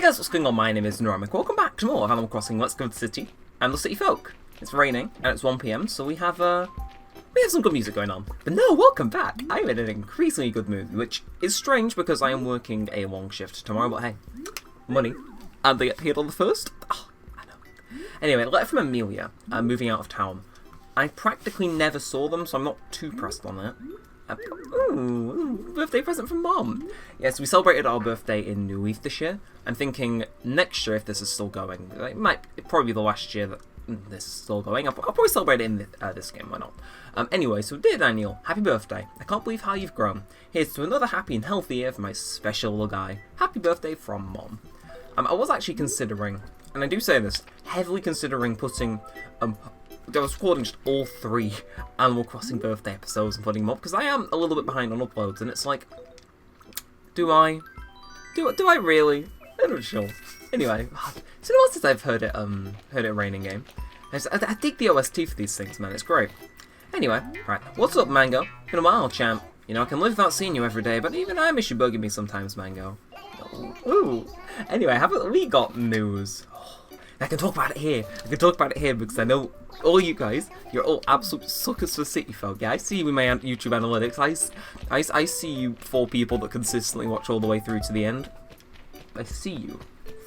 Hey guys, what's going on? My name is Neremik. Welcome back to more of Animal Crossing Let's Go to the City and the City Folk. It's raining and it's 1 PM, so we have some good music going on. But no, welcome back! I'm in an increasingly good mood, which is strange because I am working a long shift tomorrow, but hey, money. And they get paid on the 1st? Oh, I know. Anyway, letter from Amelia, moving out of town. I practically never saw them, so I'm not too pressed on that. Ooh, birthday present from Mom. Yes, we celebrated our birthday in New Leaf this year. I'm thinking next year, if this is still going, it probably be the last year that this is still going. I'll probably celebrate it in this game, why not? Anyway, so dear Daniel, happy birthday. I can't believe how you've grown. Here's to another happy and healthy year for my special little guy. Happy birthday from Mom. I was actually considering, and I do say this, heavily considering putting, I was recording just all 3 Animal Crossing birthday episodes and putting them up, because I am a little bit behind on uploads, and it's like, do I really? I'm not sure. Anyway, so what since I've heard it raining game. I dig the OST for these things, man, it's great. Anyway, right, what's up, Mango? Been a while, champ. You know, I can live without seeing you every day, but even I miss you bugging me sometimes, Mango. Ooh. Anyway, haven't we got news? I can talk about it here. Because I know all you guys, you're all absolute suckers for City Folk. Yeah, I see you in my YouTube analytics. I see you 4 people that consistently watch all the way through to the end. I see you.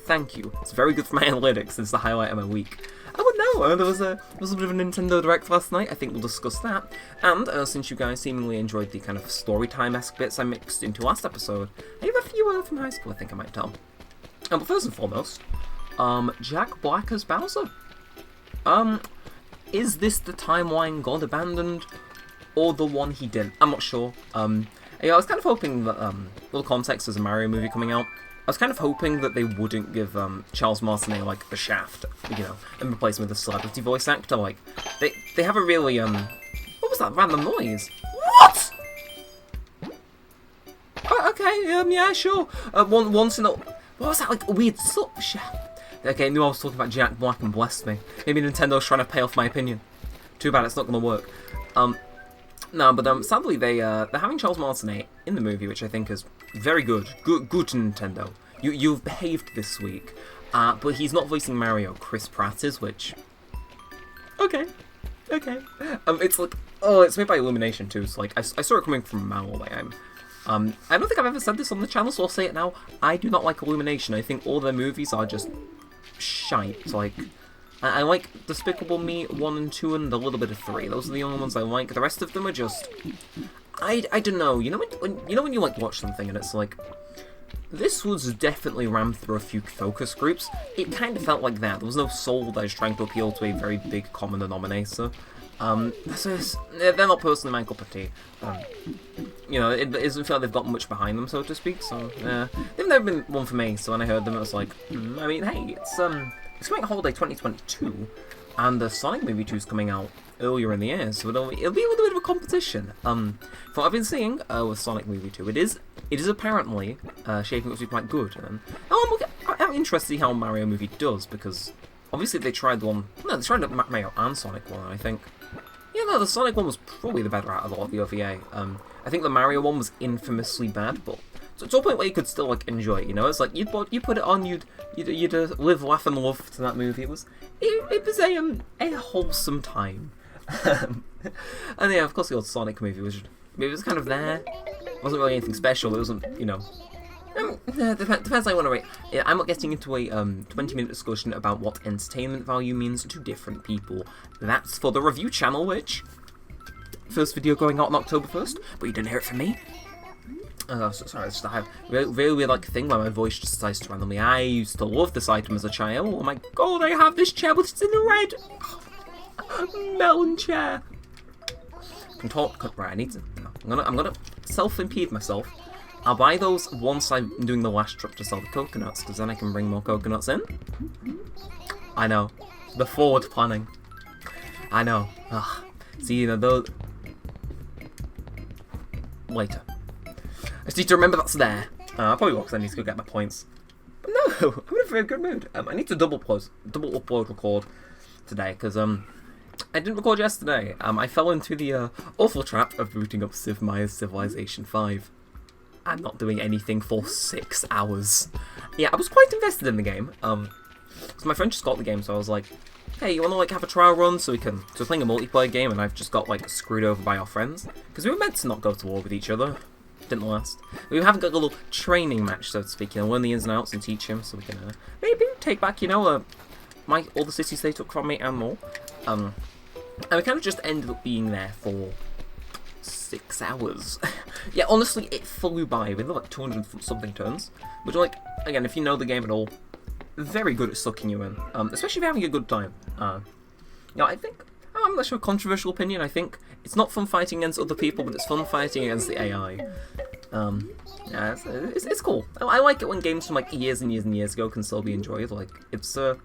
Thank you. It's very good for my analytics. It's the highlight of my week. Oh no, there was a bit of a Nintendo Direct last night. I think we'll discuss that. And since you guys seemingly enjoyed the kind of story time-esque bits I mixed into last episode, I have a few from high school I think I might tell. But first and foremost, Jack Black as Bowser. Is this the timeline God abandoned, or the one he didn't? I'm not sure. Yeah, I was kind of hoping that, little context, there's a Mario movie coming out. I was kind of hoping that they wouldn't give, Charles Martinet, like, the Shaft, you know, and replace him with a celebrity voice actor. Like, they have a really, what was that random noise? What? Oh, okay, yeah, sure. Once in a, what was that, like, a weird Okay, I knew I was talking about Jack Black and blessed me. Maybe Nintendo's trying to pay off my opinion. Too bad it's not going to work. No, but sadly they're having Charles Martinet in the movie, which I think is very good. Good Nintendo. You've behaved this week. But he's not voicing Mario. Chris Pratt is, which... Okay. It's like... Oh, it's made by Illumination too, so like, I saw it coming from a mile away. I don't think I've ever said this on the channel, so I'll say it now. I do not like Illumination. I think all their movies are just shite. Like, I like Despicable Me 1 and 2 and a little bit of 3. Those are the only ones I like. The rest of them are just... I don't know. You know when you like watch something and it's like, this was definitely rammed through a few focus groups. It kind of felt like that. There was no soul that was trying to appeal to a very big common denominator. They're not personally my cup of tea. You know, it doesn't feel like they've got much behind them, so to speak. So they've never been one for me. So when I heard them, I was like, I mean, hey, it's coming out Holiday 2022, and the Sonic Movie 2 is coming out earlier in the year, so it'll be a little bit of a competition. From what I've been seeing with Sonic Movie 2, it is apparently shaping up to be quite good. I'm interested to see how Mario Movie does, because obviously they tried the Mario and Sonic one, I think. Yeah, no, the Sonic one was probably the better out of all of the OVA. I think the Mario one was infamously bad, but to a point where you could still like enjoy it. You know, it's like you put it on, you'd live, laugh, and love to that movie. It was a wholesome time. And yeah, of course, the old Sonic movie was kind of there. It wasn't really anything special. It wasn't, you know. Depends how you want to rate. Yeah, I'm not getting into a 20-minute discussion about what entertainment value means to different people. That's for the review channel, which first video going out on October 1st, but you didn't hear it from me. Sorry, I have a very weird like thing where my voice just decides to randomly. I used to love this item as a child. Oh my god, I have this chair, but it's in red. Melon chair. Right, I need to. I'm gonna self-impede myself. I'll buy those once I'm doing the last trip to sell the coconuts, because then I can bring more coconuts in. I know. The forward planning. I know. Ugh. See, you know, those... Later. I just need to remember that's there. I probably will, because I need to go get my points. But no, I'm in a very good mood. I need to double upload record today, because, I didn't record yesterday. I fell into the awful trap of booting up Civ Meier's Civilization 5. and not doing anything for 6 hours. Yeah, I was quite invested in the game. Because my friend just got the game, so I was like, hey, you wanna like have a trial run so we're playing a multiplayer game, and I've just got like screwed over by our friends because we were meant to not go to war with each other. Didn't last. We haven't got a little training match, so to speak. Learn the ins and outs and teach him, so we can maybe take back, all the cities they took from me and more. And we kind of just ended up being there for 6 hours. Yeah, honestly, it flew by. We did like 200 something turns, which, like, again, if you know the game at all, very good at sucking you in, especially if you're having a good time. I think, I'm not sure, controversial opinion, I think it's not fun fighting against other people, but it's fun fighting against the AI. Yeah, it's cool. I like it when games from like years and years and years ago can still be enjoyed. Like, it's like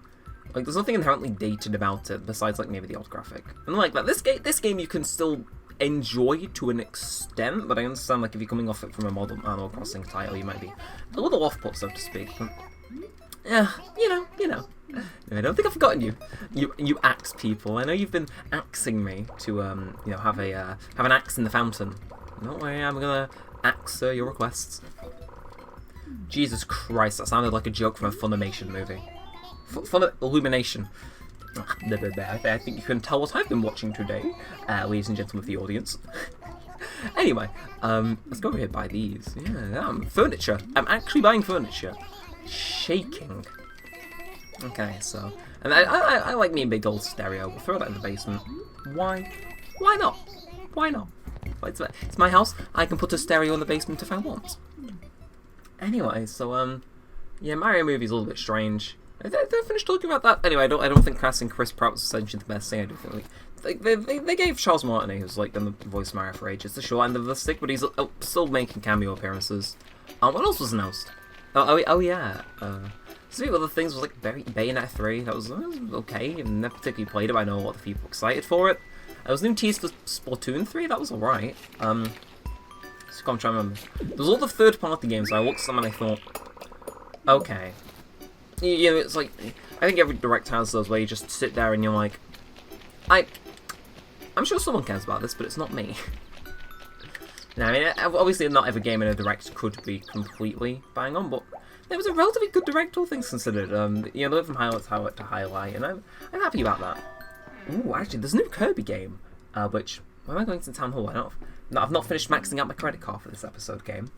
there's nothing inherently dated about it besides like maybe the odd graphic. And like that, this game you can still enjoy to an extent, but I understand like if you're coming off it from a modern Animal Crossing title, you might be a little off-put, so to speak. But, yeah, you know. I don't think I've forgotten you. You axe people. I know you've been axing me to have an axe in the fountain. Don't worry, I'm gonna axe your requests. Jesus Christ, that sounded like a joke from a Funimation movie. Illumination. I think you can tell what I've been watching today, ladies and gentlemen of the audience. Anyway, let's go over here and buy these. Yeah, furniture. I'm actually buying furniture. Shaking. Okay, so, and I like me a big old stereo. We'll throw that in the basement. Why? Why not? Why not? It's my house. I can put a stereo in the basement if I want. Anyway, so yeah, Mario movie's a little bit strange. Did I finish talking about that? Anyway, I don't think casting Chris Pratt was essentially the best thing. I do think they gave Charles Martinet, who's like done the voice of Mario for ages, the short end of the stick, but he's still making cameo appearances. What else was announced? Oh yeah. Some of the other things was like Bayonetta 3. That was okay. I've never particularly played it, but I know a lot of people excited for it. There was new tease for Splatoon 3. That was alright. So I'm trying to remember. There was all the third-party games. So I looked at them and I thought, okay. You know, it's like I think every direct has those where you just sit there and you're like, I'm sure someone cares about this, but it's not me. Now, I mean, obviously not every game in a direct could be completely bang on, but it was a relatively good direct, all things considered. They went from highlight to highlight, and I'm happy about that. Ooh, actually, there's a new Kirby game, which, why am I going to Town Hall? I've not finished maxing out my credit card for this episode game.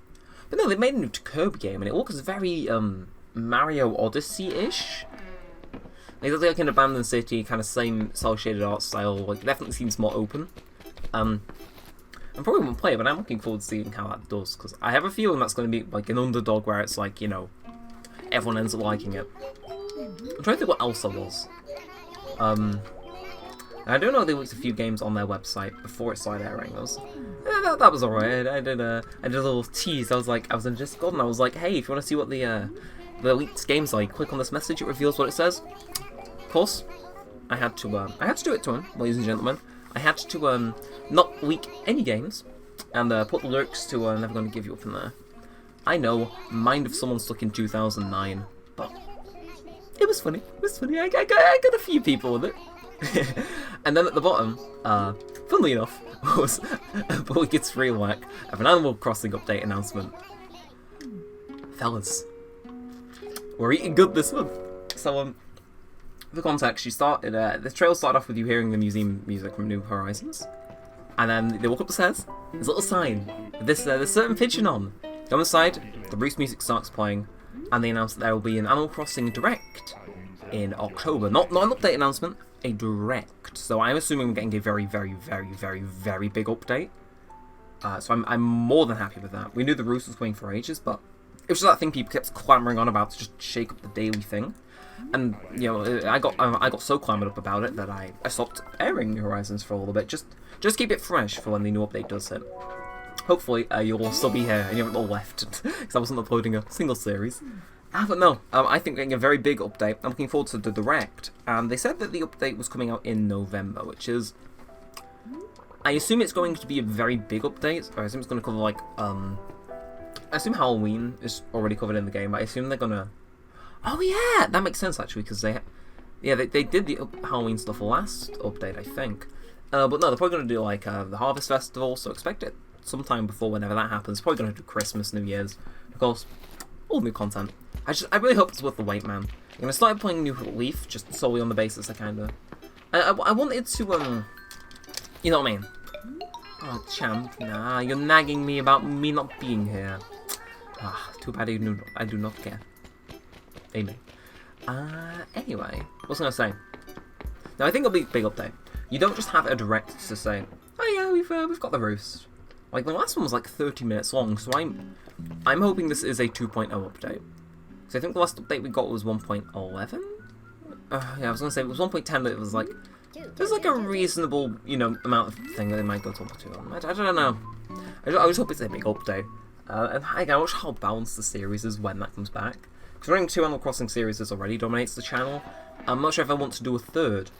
But no, they made a new Kirby game, and it looks very, Mario Odyssey-ish. It's like an abandoned city, kind of same cel-shaded art style, like, it definitely seems more open. I probably won't play it, but I'm looking forward to seeing how that does, because I have a feeling that's going to be like an underdog where it's like, everyone ends up liking it. I'm trying to think what else there was. I don't know, they looked a few games on their website before it started airing. That was alright. I did a little tease. I was in Discord and I was like, hey, if you want to see what the leaked games are, you click on this message, it reveals what it says. Of course, I had to do it to him, ladies and gentlemen. I had to not leak any games and put the lyrics to Never Gonna Give You Up in there. I know, Mind of Someone Stuck in 2009, but it was funny. I got a few people with it. And then at the bottom, funnily enough, was a Bully Gets Free Whack of an Animal Crossing update announcement. Fellas, we're eating good this month. So, for context, the trail started off with you hearing the museum music from New Horizons, and then they walk up the stairs, there's a little sign with this certain pigeon on. Go inside, the Bruce music starts playing, and they announce that there will be an Animal Crossing Direct in October. Not an update announcement, a Direct. So I'm assuming we're getting a very, very, very, very, very big update. So I'm more than happy with that. We knew the Roost was going for ages, but it was just that thing people kept clamoring on about to just shake up the daily thing. And, I got so clamoured up about it that I stopped airing New Horizons for a little bit. Just keep it fresh for when the new update does hit. Hopefully, you'll all still be here and you haven't all left, because I wasn't uploading a single series. But no, I think we're getting a very big update. I'm looking forward to the Direct. And they said that the update was coming out in November, which is... I assume it's going to be a very big update. I assume it's going to cover, like, I assume Halloween is already covered in the game, but I assume they're going to... Oh yeah, that makes sense actually, because they did the Halloween stuff last update, I think. But no, they're probably going to do like the Harvest Festival, so expect it sometime before whenever that happens. Probably gonna do Christmas, New Year's, of course. All new content. I really hope it's worth the wait, man. And I started playing New Leaf just solely on the basis I wanted to you know what I mean? Oh, champ, nah, you're nagging me about me not being here. Ah, too bad I do not care. Amen. Anyway, what was I gonna say? Now I think it'll be a big update. You don't just have a direct to say, oh yeah, we've got the roost. Like the last one was like 30 minutes long, so I'm hoping this is a 2.0 update. So I think the last update we got was 1.11. Yeah, I was gonna say it was 1.10, but it was like there's like a reasonable, you know, amount of thing that it might go to 1.2. I don't know. I just hope it's a big update. And I watch how balanced the series is when that comes back. Because running 2 Animal Crossing series already dominates the channel. I'm not sure if I want to do a third.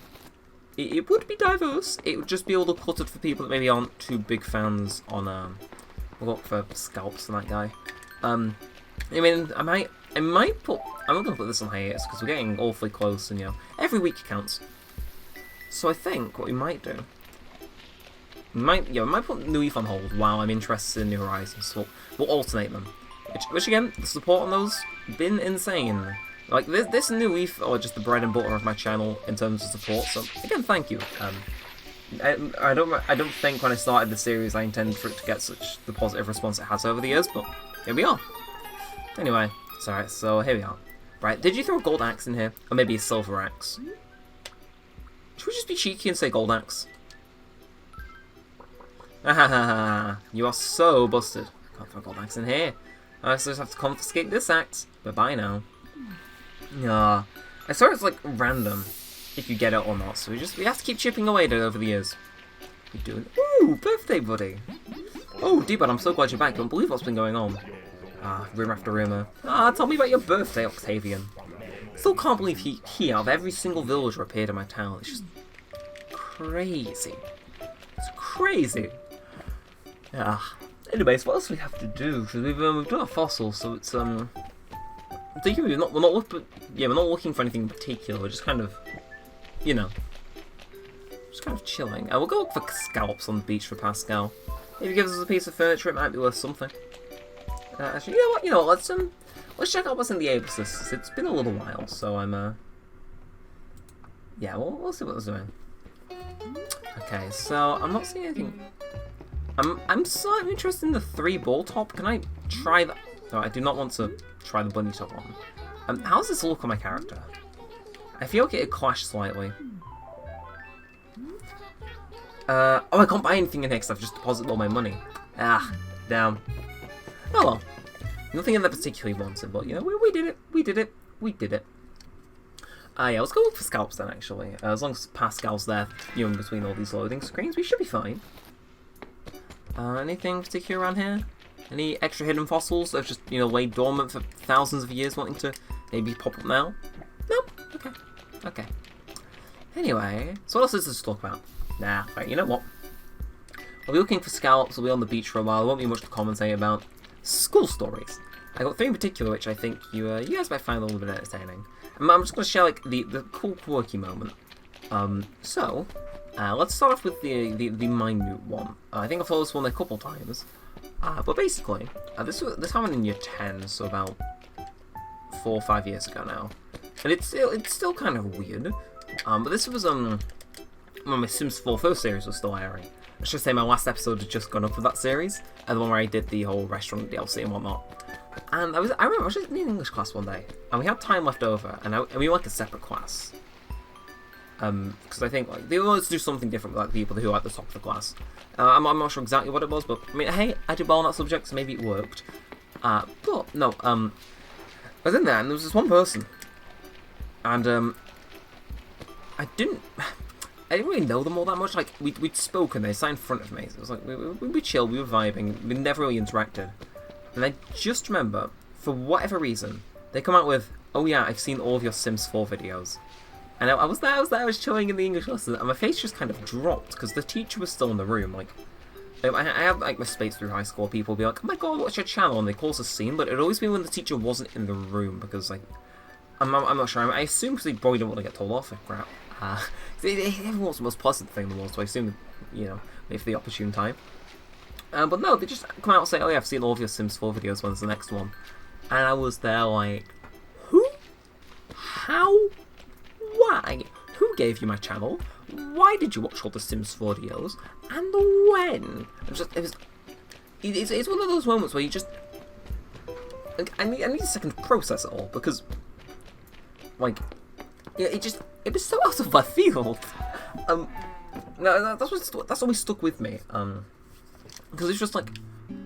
It would be diverse. It would just be a little cluttered for people that maybe aren't too big fans on we'll look for scalps and that guy. I mean, I might put. I'm not gonna put this on hiatus because we're getting awfully close, and you know, every week counts. So I think what we might do, we might put New Leaf on hold while I'm interested in New Horizons. So we'll alternate them. Which again, the support on those been insane. Like this New Leaf are just the bread and butter of my channel in terms of support. So again, thank you. I don't think when I started the series I intended for it to get such the positive response it has over the years, but here we are. Anyway, sorry. So here we are. Right, did you throw a gold axe in here, or maybe a silver axe? Should we just be cheeky and say gold axe? You are so busted. Can't throw a gold axe in here. I just have to confiscate this axe. Bye-bye now. Yeah. I swear it's like random if you get it or not, so we have to keep chipping away at it over the years. You doing? Ooh, birthday buddy. Oh, D-Bud, I'm so glad you're back. I can't believe what's been going on. Rumour after rumour. Tell me about your birthday, Octavian. Still can't believe he out of every single villager appeared in my town. It's just crazy. It's crazy. Yeah. Anyways, what else do we have to do? Because we've done a fossil, so it's I'm thinking we're not looking for anything in particular. We're just kind of, you know, just kind of chilling. We'll go look for scalps on the beach for Pascal. If he gives us a piece of furniture, it might be worth something. Actually, you know what? Let's check out what's in the Abysses. It's been a little while, so yeah, we'll see what we're doing. Okay, so I'm not seeing anything. I'm slightly interested in the 3 ball top. Can I try that? No, I do not want to try the bunny top one. How does this look on my character? I feel like it clashed slightly. Oh, I can't buy anything in here because I've just deposited all my money. Damn. Oh well. Nothing in there particularly wanted, but you know, we did it. We did it. We did it. Yeah, let's go look for scalps then, actually. As long as Pascal's there, you know, in between all these loading screens, we should be fine. Anything particular around here? Any extra hidden fossils that have just, you know, laid dormant for thousands of years, wanting to maybe pop up now? Nope. Okay. Okay. Anyway, so what else is there to talk about? Nah, right, you know what? I'll be looking for scalps, I'll be on the beach for a while, there won't be much to commentate about. School stories. I got 3 in particular, which I think you guys might find a little bit entertaining. I'm just going to share, like, the cool, quirky moment. So, let's start off with the minute one. I think I've followed this one a couple times. But basically, this happened in year 10, so about 4 or 5 years ago now. And it's still kind of weird. But this was, when my Sims 4 first series was still airing. I should say my last episode had just gone up for that series, and the one where I did the whole restaurant DLC and whatnot. And I remember I was just in an English class one day, and we had time left over, and we were like a separate class. Because I think like they always do something different with like people who are at the top of the class. I'm not sure exactly what it was, but I mean, hey, I did well on that subject, so maybe it worked. But no, I was in there, and there was this one person, and I didn't really know them all that much. Like we'd spoken, they sat in front of me. So it was like we chill, we were vibing, we never really interacted. And I just remember, for whatever reason, they come out with, "Oh yeah, I've seen all of your Sims 4 videos." And I was there, chilling in the English lesson, and my face just kind of dropped, because the teacher was still in the room. Like, I have like my space through high school, people would be like, "Oh my god, what's your channel?" And they call us a scene, but it'd always be when the teacher wasn't in the room, because like, I'm not sure, I assume because they probably don't want to get told off for crap. Everyone wants the most pleasant thing in the world, so I assume, you know, wait for the opportune time. But no, they just come out and say, oh yeah, I've seen all of your Sims 4 videos, when's the next one? And I was there like, who? How? Why? Who gave you my channel? Why did you watch all the Sims 4 videos? And when? It's one of those moments where you just... Like, I need a second to process it all, because... Like, it was so out of left field. No, that's always stuck with me. Because it's just like,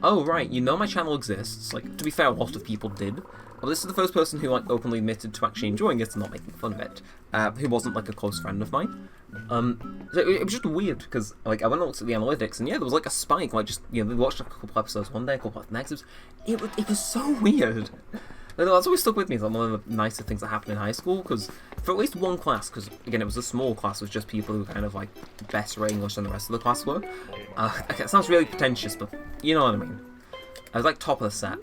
oh right, you know my channel exists. Like, to be fair, a lot of people did. Well, this is the first person who like openly admitted to actually enjoying it and not making fun of it. Who wasn't like a close friend of mine. So it was just weird because like I went and looked at the analytics and yeah, there was like a spike. Like just they watched like, a couple episodes one day, a couple of next. It was so weird. That's always stuck with me. It's like one of the nicer things that happened in high school, because for at least one class, because again it was a small class with just people who kind of like better at English than the rest of the class were. Okay, it sounds really pretentious, but you know what I mean. I was like top of the set.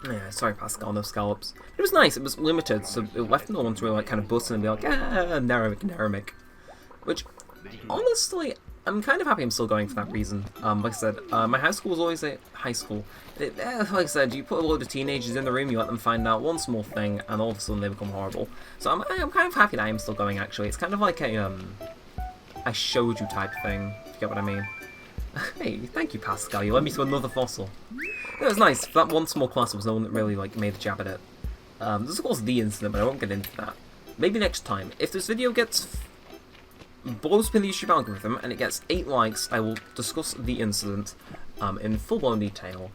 Yeah, sorry Pascal, no scallops. It was nice, it was limited, so it left no one to really like kind of bust in and be like, Neremik. Which, honestly, I'm kind of happy I'm still going for that reason. Like I said, my high school was always a high school. Like I said, you put a load of teenagers in the room, you let them find out one small thing, and all of a sudden they become horrible. So I'm kind of happy that I'm still going, actually. It's kind of like a, I showed you type thing, if you get what I mean. Hey, thank you, Pascal, you led me to another fossil. It was nice. For that one small class, there was no one that really like made a jab at it. There's of course the incident, but I won't get into that. Maybe next time. If this video blows up in the YouTube algorithm and it gets 8 likes, I will discuss the incident in full-blown detail.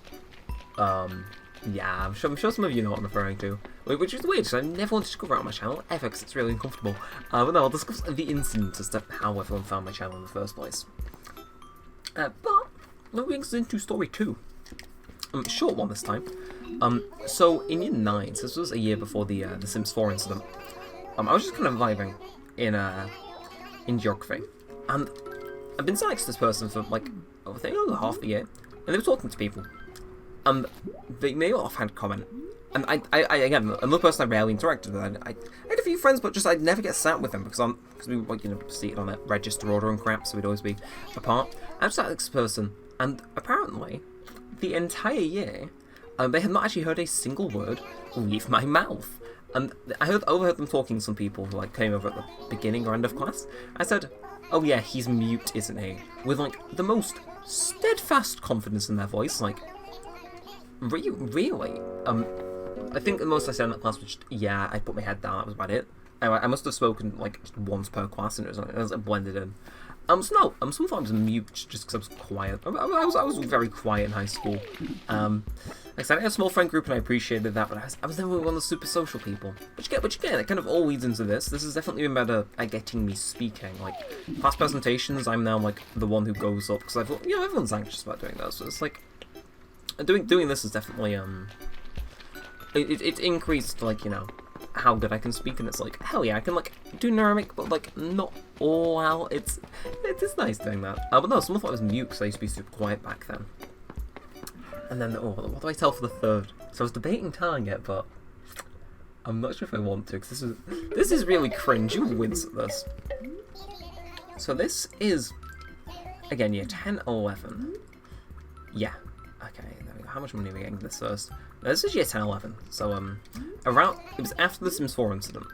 Yeah, I'm sure some of you know what I'm referring to. Which is weird, because I never wanted to cover out my channel, ever, because it's really uncomfortable. But no, I'll discuss the incident as to how everyone found my channel in the first place. But, that brings us into story 2. Short one this time. So, in year 9, so this was a year before the Sims 4 incident, I was just kind of vibing in geography. And I've been sat next to this person for, like, I think over half the year, and they were talking to people. And they may have had comment. And I again, another person I rarely interacted with. I had a few friends, but just I'd never get sat with them because we were, like, seated on a register order and crap, so we'd always be apart. I was sat next to this person, and apparently, the entire year, they had not actually heard a single word leave my mouth. And I overheard them talking to some people who like came over at the beginning or end of class. I said, "Oh yeah, he's mute, isn't he?" With like the most steadfast confidence in their voice, like, really? I think the most I said in that class was just, yeah, I put my head down, that was about it. I must have spoken like just once per class, and it was blended in. So no, sometimes mute just because I was quiet. I was very quiet in high school. Like I said, I had a small friend group and I appreciated that, but I was never one of the super social people. Which again, it kind of all leads into this. This has definitely been better at getting me speaking. Like, class presentations, I'm now like the one who goes up, because I thought, everyone's anxious about doing those. So it's like, doing this is definitely, it's increased, like, how good I can speak, and it's like, hell yeah, I can like do Neremik, but like not all out. It's nice doing that. But no, some of it was mute because I used to be super quiet back then. And then, what do I tell for the third? So I was debating telling it, but I'm not sure if I want to, because this is really cringe. You wince at this. So this is again year 10, 11. Yeah. Okay. There we go. How much money are we getting for this first? This is year 10, 11, so it was after the Sims 4 incident,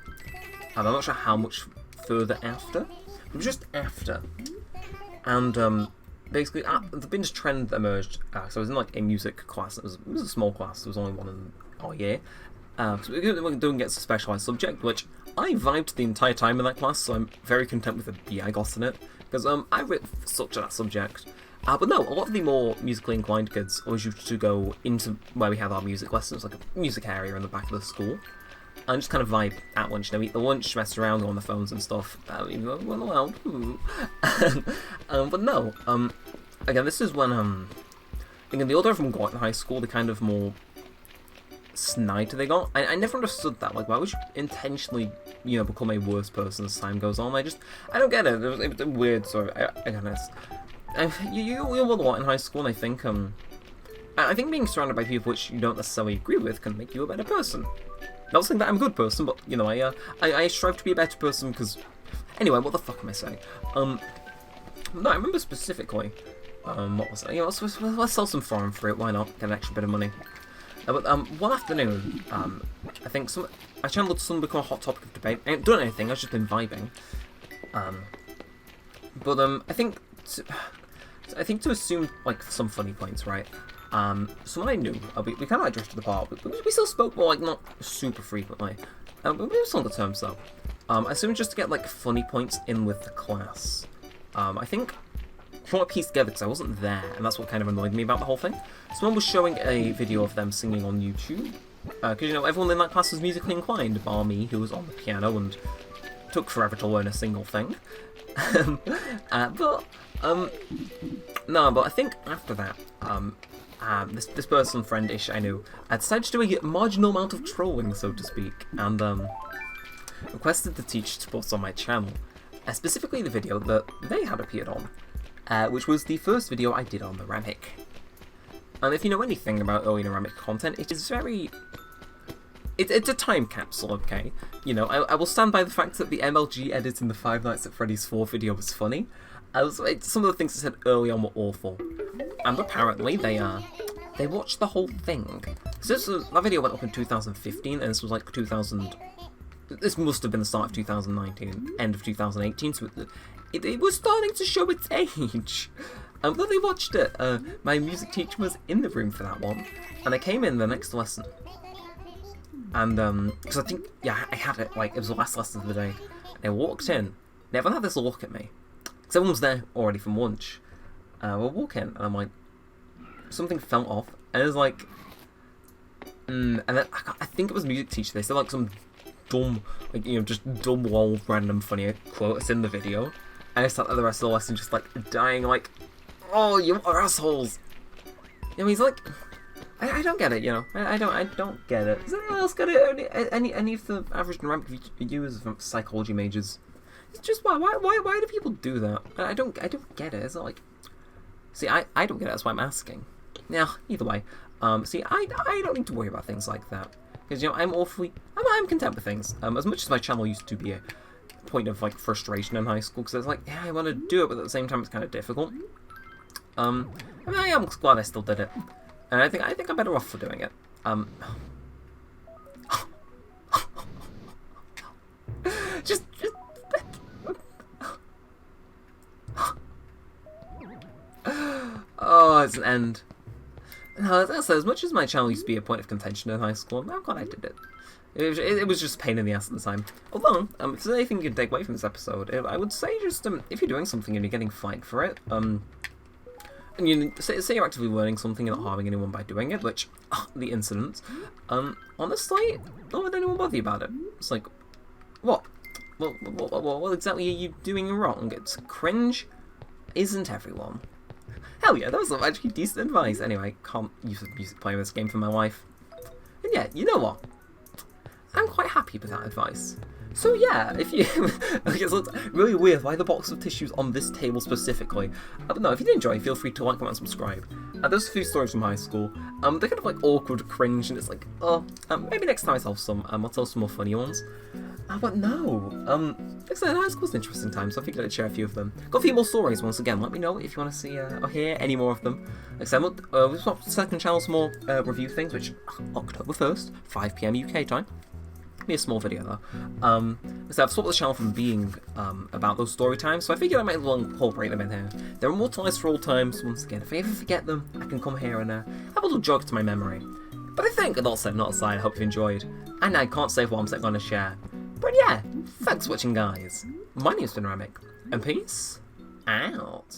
and I'm not sure how much further after, it was just after, and basically the binge trend that emerged, so I was in like a music class, it was a small class, there was only one in our year, so we were doing a specialised subject, which I vibed the entire time in that class, so I'm very content with the B I got in it, because I really sucked at that subject. But no, a lot of the more musically inclined kids always used to go into where we had our music lessons, like a music area in the back of the school, and just kind of vibe at lunch, eat the lunch, mess around, go on the phones and stuff, even though we weren't allowed. But no, again, this is when, again, the older everyone got in high school, the kind of more snide they got. I never understood that, like, why would you intentionally, become a worse person as time goes on? I don't get it, it was a weird story, again, you learn a lot in high school, and I think being surrounded by people which you don't necessarily agree with can make you a better person. Not saying that I'm a good person, but, I strive to be a better person, because... Anyway, what the fuck am I saying? No, I remember specifically, What was it? You know, let's sell some foreign fruit. Why not? Get an extra bit of money. But one afternoon, I think I channeled some become a hot topic of debate. I ain't done anything. I've just been vibing. I think to assume like some funny points, right? Someone I knew, we kind of like drifted apart, but we still spoke, more like not super frequently. But we were still on the terms though. I assumed just to get like funny points in with the class. I think from what I pieced together, because I wasn't there, and that's what kind of annoyed me about the whole thing. Someone was showing a video of them singing on YouTube, because you know everyone in that class was musically inclined, bar me, who was on the piano and took forever to learn a single thing. But I think after that, this person, friend-ish I knew, decided to do a marginal amount of trolling, so to speak, and requested to teach sports on my channel, specifically the video that they had appeared on, which was the first video I did on Neremik. And if you know anything about early Neremik content, it is very... It's a time capsule, okay? You know, I will stand by the fact that the MLG edit in the Five Nights at Freddy's 4 video was funny. Some of the things I said early on were awful. And apparently they watched the whole thing. So that video went up in 2015, and this was like this must have been the start of 2019, end of 2018, so it was starting to show its age. And when they watched it, my music teacher was in the room for that one, and I came in the next lesson. And, because I think, yeah, I had it, like, it was the last lesson of the day. And I walked in, and everyone had this look at me. Because everyone was there already from lunch. We'll walk in, and I'm like, something fell off, and it was like, and then I think it was music teacher. They said, like, some dumb, like, you know, just dumb, lol, random, funny quote. It's in the video. And I sat there the rest of the lesson just, like, dying, like, oh, you are assholes. You know, he's like... I don't get it, you know. I don't get it. Does anyone else get it? Any of the average Neremik viewers from psychology majors? It's just why do people do that? I don't get it. It's not like, see, I don't get it. That's why I'm asking. Yeah, either way. See, I don't need to worry about things like that because you know I'm content with things. As much as my channel used to be a point of like frustration in high school because it's like yeah I want to do it but at the same time it's kind of difficult. I mean I am glad I still did it. And I think I'm better off for doing it. Just oh, it's an end. No, as much as my channel used to be a point of contention in high school, I'm glad I did it. It was just a pain in the ass at the time. Although, if there's anything you can take away from this episode, I would say just if you're doing something and you're getting flagged for it, and you say you're actively learning something and not harming anyone by doing it, which, the incident, honestly, don't let anyone bother you about it. It's like, what? What exactly are you doing wrong? It's cringe, isn't everyone? Hell yeah, that was actually decent advice. Anyway, can't use the music playing this game for my life. And yeah, you know what? I'm quite happy with that advice. So yeah, if you... It looks really weird, why the box of tissues on this table specifically? But no, if you did enjoy, feel free to like, comment, and subscribe. There's a few stories from high school. They're kind of like awkward, cringe, and it's like, oh, maybe next time I tell some, I'll tell some more funny ones. But no, like I said, high school's an interesting time, so I figured I'd share a few of them. Got a few more stories once again, let me know if you want to see or hear any more of them. Like I said, we've got second channel some more review things, which October 1st, 5 PM UK time. Be a small video though. So I've swapped the channel from being about those story times, so I figured I might as well incorporate them in here. They're immortalised for all times. Once again, if I ever forget them, I can come here and have a little jog to my memory. But I think, with all said and not aside, I hope you enjoyed. And I can't say what I'm going to share. But yeah, thanks for watching, guys. My name's been Neremik, and peace out.